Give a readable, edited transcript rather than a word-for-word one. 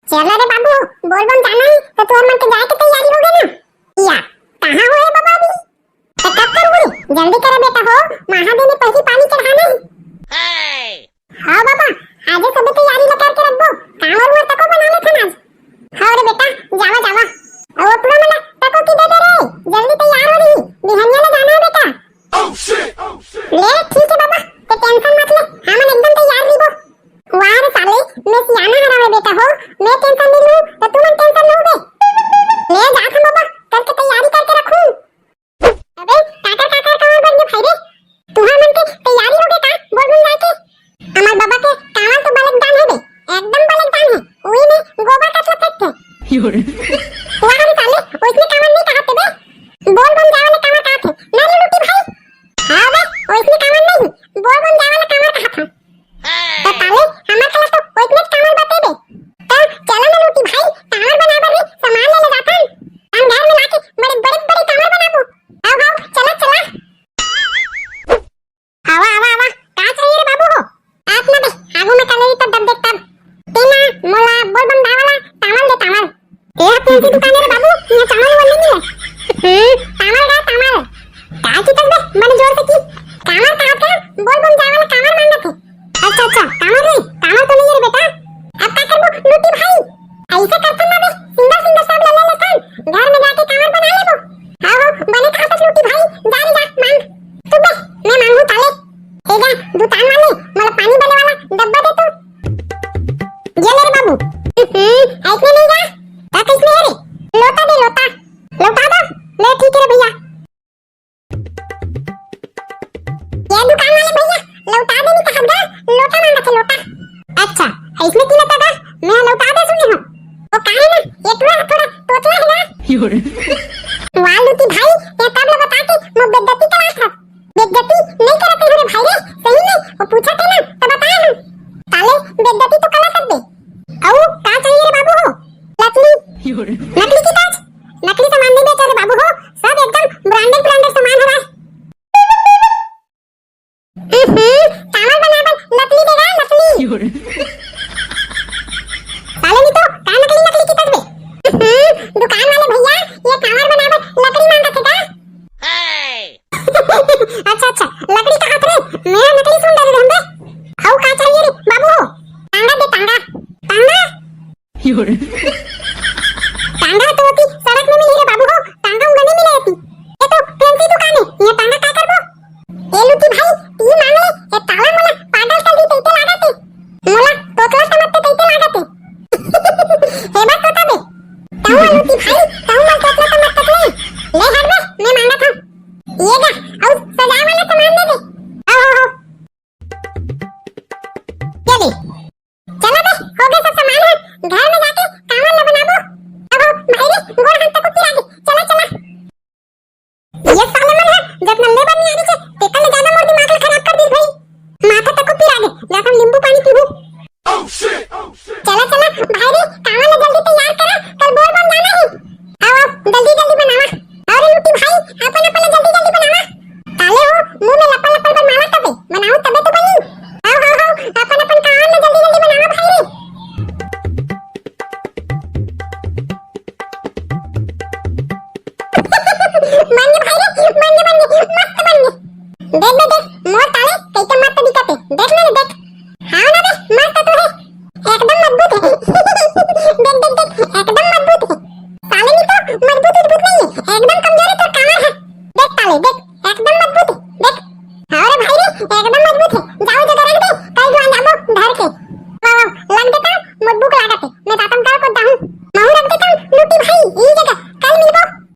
चल रे बाबू, बोलबम जाना है तो तोर मन के जाए के तैयारी हो गई ना? या कहां हो है बाबा अभी? तो कब करोगे? जल्दी करो बेटा हो, महादेव ने पहली पानी चढ़ाना है। हां बाबा, आज सब तैयारी लगा के रख दो, कांवर में तको बना ले खाना। हां रे बेटा, जावा जावा। और ऊपर वाला तको की दे दे रे, जल्दी तैयार हो रही, बिहनिया ले जाना है बेटा। ले ठीक है बाबा, तो टेंशन मत ले, हम एकदम तैयार ही हो। वाह रे साले, मैं सियाना हरा है बेटा हो, मैं टेंशन नहीं लूं तो तुम टेंशन लोगे। ले जा हम बाबा, कल की तैयारी करके रखूं। अबे काका काका कांवर बन गए भाई रे, तुहा मन के तैयारी हो गए का? बोल बोल जाके अमर बाबा के कांवर तो बलक दान है बे, एकदम बलक दान है, ओई में गोबर का फेंक थे। वाह रे साले, ओइसने कांवर नहीं कहते बे, बोल बम जावे ले कांवर कहते ना रे लुटी भाई। हां बे, ओइसने कांवर नहीं, बोल बम जावे ले कांवर कहते। तो ताले हमार कला तो ओइसने कांवर बते दे, तो चलो ना लुटी भाई, कांवर बनावे रे, सामान ले ले जाता हम घर में लाके बड़े बड़े बड़े कांवर बनाबो। आओ आओ चला चला, आवा आवा आवा, का चाहिए रे बाबू हो? आप ना दे, आगू में कलेरी तो दब देख तब तेना मोला बोल बम दावाला तामल दे तामल। ए कौन सी दुकान है रे बाबू, ये तामल वाले नहीं है। तामल का तामल का की तक बे, मन जोर से की कांवर कहा था, बोल बम जावाला कांवर मांगा थे। अच्छा अच्छा, कांवर नहीं, कांवर तो नहीं है रे बेटा। अब क्या करबो लुटी भाई, ऐसे करता ना बे, सिंगल सिंगल सब ले ले कान, घर में जाके कांवर बना लेबो। आओ बने खा तक लुटी भाई, जा रे जा मांग तू बे, मैं मांगू ताले। ए जा दुकान वाले, मला पानी बने वाला डब्बा दे तू। ये ले रे बाबू। ऐसे नहीं जा, का किसने है रे? लोटा दे लोटा, लोटा दो। ले ठीक है रे भैया, ये दुकान वाले भैया लौटा दे नहीं कहा गा, लोटा मांगा थे लोटा। अच्छा इसमें की लता गा, मैं लौटा दे सुने हो वो काहे ना, ये थोड़ा तोतला है ना। वाह लुटी भाई, ये तब लो बता के मैं बेइज्जती करा था, बेइज्जती नहीं करते रे भाई रे, सही में वो पूछा था ना तो बताया ना, ताले बेइज्जती तो करा सकते। आओ का चाहिए रे बाबू हो? नकली नकली की ताज, नकली सामान नहीं बेचा रे बाबू हो, सब एकदम ब्रांडेड ब्रांडेड सामान है। कांवर बनाकर नकली देगा नकली। साले नहीं तो का नकली नकली की तस्बे। दुकान वाले भैया ये कांवर बनाकर लकड़ी मांगा थे का? अच्छा अच्छा, लकड़ी का हाथ रे, मेरा नकली सुन दे रे बे। आओ का चाहिए रे बाबू हो? टांगा दे टांगा, टांगा टांगा तो होती सड़क में मिली रे बाबू हो, टांगा उगने मिले थी। ये तो फैंसी दुकान है, ये टांगा का करबो? ए लुटी भाई, ती मांग ले, ए ताला मोला पागल कर दी तैते लागते, मोला तोतला समझते तैते लागते। हे बात तो तबे ताऊ लुटी भाई, ताऊ मत तोतला समझते ले हट बे, मैं मांगा था ये गा, और सजाए वाला सामान दे दे। आओ ये ले, चलो बे हो गए सब सामान है, घर में जाके कांवर ल बनाबो। अब भाई रे गोड़ हाथ तक उतरा दे, चला चला। ये साले मन है जब न ले बनी आनी छे, तेकल ले ज्यादा मोर दिमाग खराब कर दी भाई, माथा तक पिरा दे, जाकर नींबू पानी पीबू। चला चला भाई रे, कांवर ले जल्दी तैयार करा, कल बोल बम जाना है। आओ जल्दी जल्दी बनावा, और लुटी भाई अपन अपन जल्दी जल्दी बनावा। ताले हो मुंह में लपल लपल बनवाला तबे बनाओ तबे तो बनी। आओ आओ आओ, अपन अपन कांवर ले जल्दी जल्दी बनावा भाई रे। बन गए भाई रे, बन गए मस्त बन गए। देख बे देख, मोर ताले कैसे मस्त दिखते, देख ना देख। हाँ ना बे, मस्त तो है, एकदम मजबूत है। देख देख देख, एकदम मजबूत है। ताले नहीं तो मजबूत मजबूत नहीं है, एकदम कमजोर है तो कांवर है। देख ताले देख, एकदम मजबूत है, देख। हाँ रे भाई रे, एकदम मजबूत है।